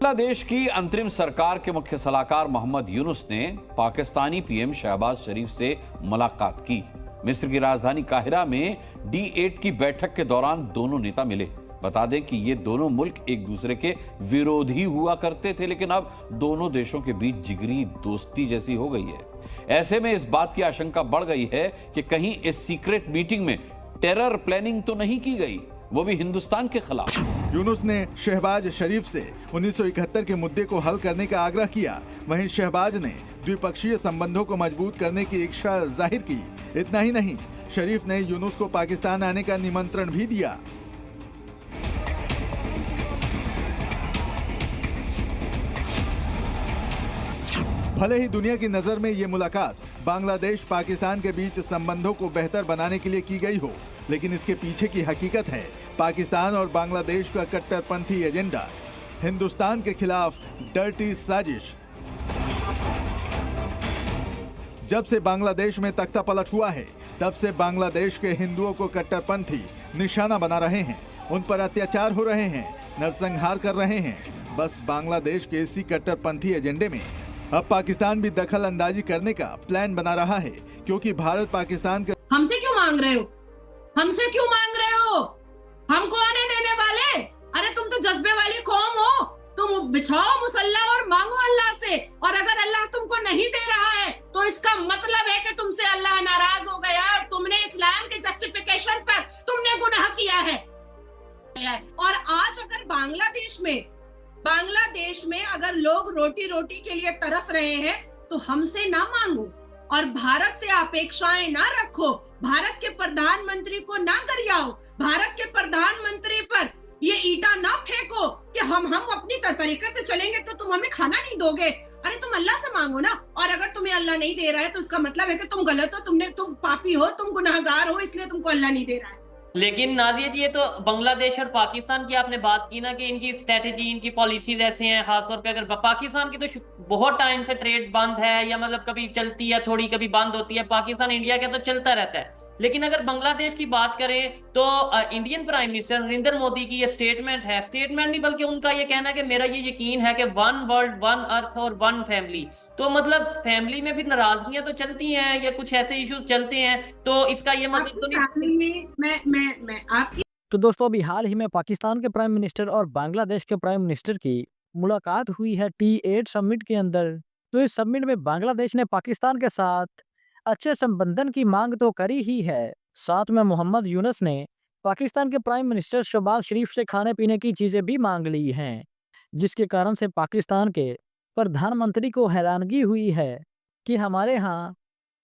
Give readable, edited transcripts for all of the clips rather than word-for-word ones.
बांग्लादेश की अंतरिम सरकार के मुख्य सलाहकार मोहम्मद यूनुस ने पाकिस्तानी पीएम शहबाज शरीफ से मुलाकात की। मिस्र की राजधानी काहिरा में D8 की बैठक के दौरान दोनों नेता मिले। बता दें कि ये दोनों मुल्क एक दूसरे के विरोधी हुआ करते थे, लेकिन अब दोनों देशों के बीच जिगरी दोस्ती जैसी हो गई है। ऐसे में इस बात की आशंका बढ़ गई है कि कहीं इस सीक्रेट मीटिंग में टेरर प्लानिंग तो नहीं की गई, वो भी हिंदुस्तान के खिलाफ। यूनुस ने शहबाज शरीफ से 1971 के मुद्दे को हल करने का आग्रह किया। वहीं शहबाज ने द्विपक्षीय संबंधों को मजबूत करने की इच्छा जाहिर की। इतना ही नहीं, शरीफ ने यूनुस को पाकिस्तान आने का निमंत्रण भी दिया। भले ही दुनिया की नजर में ये मुलाकात बांग्लादेश पाकिस्तान के बीच संबंधों को बेहतर बनाने के लिए की गई हो, लेकिन इसके पीछे की हकीकत है पाकिस्तान और बांग्लादेश का कट्टरपंथी एजेंडा, हिंदुस्तान के खिलाफ डर्टी साजिश। जब से बांग्लादेश में तख्ता पलट हुआ है, तब से बांग्लादेश के हिंदुओं को कट्टरपंथी निशाना बना रहे हैं, उन पर अत्याचार हो रहे हैं, नरसंहार कर रहे हैं। बस बांग्लादेश के इसी कट्टरपंथी एजेंडे में अब पाकिस्तान भी दखल अंदाजी करने का प्लान बना रहा है, क्योंकि भारत पाकिस्तान के हमसे क्यों मांग रहे हो? हमसे क्यों मांग रहे हो? हमको आने देने वाले? अरे तुम तो जज्बे वाली कौम हो, तुम बिछाओ मुसल्ला और मांगो अल्लाह से। और अगर अल्लाह तुमको नहीं दे रहा है तो इसका मतलब है कि तुमसे अल्लाह नाराज हो गया और तुमने इस्लाम के जस्टिफिकेशन पर तुमने गुनाह किया है। और आज अगर बांग्लादेश में अगर लोग रोटी रोटी के लिए तरस रहे हैं तो हमसे ना मांगो और भारत से अपेक्षाएं ना रखो, भारत के प्रधानमंत्री को ना गरियाओ, भारत के प्रधानमंत्री पर ये ईटा ना फेंको कि हम अपनी तरीके से चलेंगे तो तुम हमें खाना नहीं दोगे। अरे तुम अल्लाह से मांगो ना। और अगर तुम्हें अल्लाह नहीं दे रहा है तो इसका मतलब है कि तुम गलत हो, तुम पापी हो, तुम गुनाहगार हो, इसलिए तुमको अल्लाह नहीं दे रहा है। लेकिन नादिया जी, ये तो बांग्लादेश और पाकिस्तान की आपने बात की ना कि इनकी स्ट्रेटेजी, इनकी पॉलिसीज ऐसे हैं। खासतौर पे अगर पाकिस्तान की तो बहुत टाइम से ट्रेड बंद है, या मतलब कभी चलती है थोड़ी, कभी बंद होती है। पाकिस्तान इंडिया का तो चलता रहता है। लेकिन अगर बांग्लादेश की बात करें तो Indian prime minister Narendra Modi की ये स्टेटमेंट नहीं बल्कि उनका ये कहना है कि मेरा ये यकीन है कि वन वर्ल्ड, वन अर्थ और वन फैमिली। तो मतलब फैमिली में भी नाराजगियां तो चलती हैं या कुछ ऐसे इश्यूज चलते हैं, तो इसका ये मतलब तो नहीं। तो दोस्तों, अभी हाल ही में पाकिस्तान के प्राइम मिनिस्टर और बांग्लादेश के प्राइम मिनिस्टर की मुलाकात हुई है T8 समिट के अंदर। तो इस समिट में बांग्लादेश ने पाकिस्तान के साथ अच्छे संबंधन की मांग तो करी ही है, साथ में मोहम्मद यूनुस ने पाकिस्तान के प्राइम मिनिस्टर शहबाज शरीफ से खाने पीने की चीजें भी मांग ली हैं, जिसके कारण से पाकिस्तान के प्रधानमंत्री को हैरानगी हुई है कि हमारे यहाँ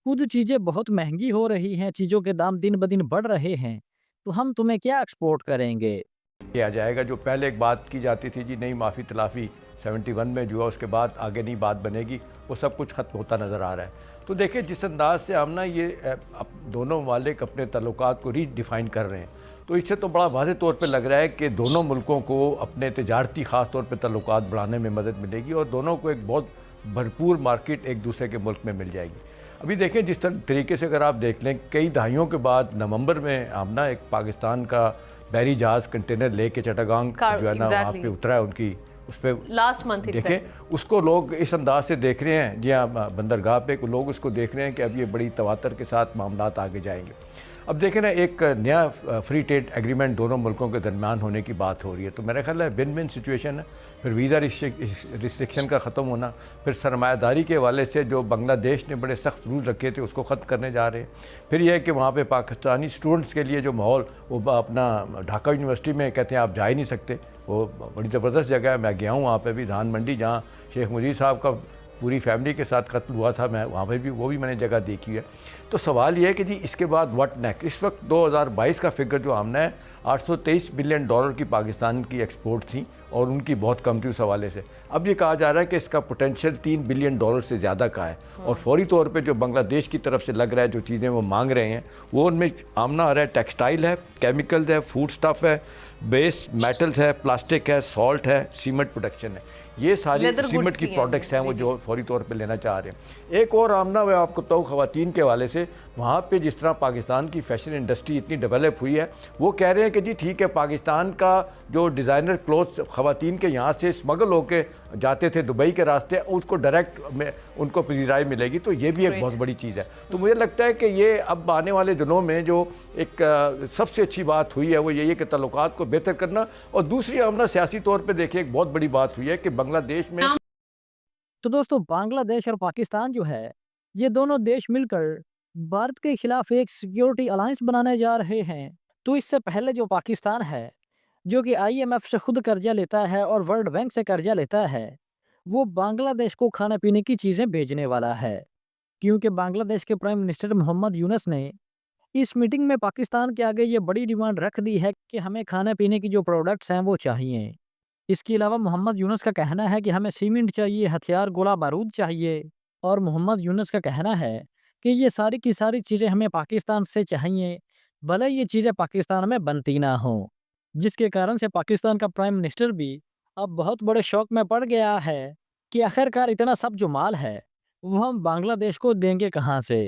खुद चीजें बहुत महंगी हो रही हैं, चीजों के दाम दिन ब दिन बढ़ रहे हैं, तो हम तुम्हें क्या एक्सपोर्ट करेंगे। किया जाएगा। जो पहले एक बात की जाती थी जी, नई माफ़ी तलाफ़ी 71 में जो है, उसके बाद आगे नहीं बात बनेगी, वो सब कुछ ख़त्म होता नज़र आ रहा है। तो देखिए, जिस अंदाज से हम ना ये दोनों मालिक अपने तल्लुकात को रीडिफ़ाइन कर रहे हैं, तो इससे तो बड़ा वाज़ेह तौर पे लग रहा है कि दोनों मुल्कों को अपने तजारती ख़ास तौर पे तल्लुकात बढ़ाने में मदद मिलेगी और दोनों को एक बहुत भरपूर मार्केट एक दूसरे के मुल्क में मिल जाएगी। अभी देखें, जिस तरीके से अगर आप देख लें, कई दहाइयों के बाद नवंबर में आमना एक पाकिस्तान का बहरी जहाज़ कंटेनर लेके चटागांग जो है ना वहाँ पे उतरा है, उनकी उस पर लास्ट मंथ देखें, उसको लोग इस अंदाज से देख रहे हैं जी हाँ, बंदरगाह पे लोग उसको देख रहे हैं कि अब ये बड़ी तवातर के साथ मामलात आगे जाएंगे। अब देखें ना, एक नया फ्री ट्रेड एग्रीमेंट दोनों मुल्कों के दरमियान होने की बात हो रही है, तो मेरा ख्याल है विन विन सिचुएशन है। फिर वीज़ा रिस्ट्रिक्शन का ख़त्म होना, फिर सरमायादारी के हवाले से जो बांग्लादेश ने बड़े सख्त रूल रखे थे उसको ख़त्म करने जा रहे हैं। फिर यह है कि वहाँ पे पाकिस्तानी स्टूडेंट्स के लिए जो माहौल, वो अपना ढाका यूनिवर्सिटी में कहते हैं आप जा ही नहीं सकते, वो बड़ी ज़बरदस्त जगह है। मैं गया हूँ वहाँ पर भी, धान मंडी, जहाँ शेख मुजीब साहब का पूरी फैमिली के साथ कत्ल हुआ था, मैं वहाँ पे भी, वो भी मैंने जगह देखी है। तो सवाल ये है कि जी इसके बाद व्हाट नेक्स्ट। इस वक्त 2022 का फिगर जो हमने है, $823 बिलियन की पाकिस्तान की एक्सपोर्ट थी और उनकी बहुत कम थी उस हवाले से। अब ये कहा जा रहा है कि इसका पोटेंशियल $3 बिलियन से ज़्यादा का है। और फौरी तौर पर जो बांग्लादेश की तरफ से लग रहा है, जो चीज़ें वो मांग रहे हैं, वो उनमें आमना आ रहा है, टेक्सटाइल है, केमिकल्स है, फूड स्टफ़ है, बेस मेटल्स है, प्लास्टिक है, सॉल्ट है, सीमेंट प्रोडक्शन है। ये सारी सीमेंट की प्रोडक्ट्स हैं वो जो फौरी तौर पे लेना चाह रहे हैं। एक और आमना मैं आपको बताऊँ ख़वातीन के हवाले से, वहाँ पे जिस तरह पाकिस्तान की फ़ैशन इंडस्ट्री इतनी डेवलप हुई है, वो कह रहे हैं कि जी ठीक है, पाकिस्तान का जो डिज़ाइनर क्लोथ्स ख़वातीन के यहाँ से स्मगल होके जाते थे दुबई के रास्ते, उसको डायरेक्ट में उनको पजीराई मिलेगी, तो ये भी एक बहुत बड़ी चीज़ है। तो मुझे लगता है कि ये अब आने वाले दिनों में जो एक सबसे अच्छी बात हुई है वो यही है कि ताल्लुकात को बेहतर करना, और दूसरी हमने सियासी तौर पर देखें एक बहुत बड़ी बात हुई है कि बांग्लादेश में तो दोस्तों बांग्लादेश और पाकिस्तान जो है ये दोनों देश मिलकर भारत के खिलाफ एक सिक्योरिटी अलायंस बनाने जा रहे हैं। तो इससे पहले जो पाकिस्तान है जो कि आईएमएफ से खुद कर्जा लेता है और वर्ल्ड बैंक से कर्जा लेता है, वो बांग्लादेश को खाने पीने की चीजें भेजने वाला है। क्योंकि बांग्लादेश के प्राइम मिनिस्टर मोहम्मद यूनस ने इस मीटिंग में पाकिस्तान के आगे ये बड़ी डिमांड रख दी है कि हमें खाने पीने की जो प्रोडक्ट्स हैं वो चाहिए। इसके अलावा मोहम्मद यूनस का कहना है कि हमें सीमेंट चाहिए, हथियार, गोला बारूद चाहिए, और मोहम्मद यूनस का कहना है कि ये सारी की सारी चीज़ें हमें पाकिस्तान से चाहिए, भले ये चीज़ें पाकिस्तान में बनती ना हों। जिसके कारण से पाकिस्तान का प्राइम मिनिस्टर भी अब बहुत बड़े शौक में पड़ गया है कि आखिरकार इतना सब जो माल है वो हम बांग्लादेश को देंगे कहाँ से।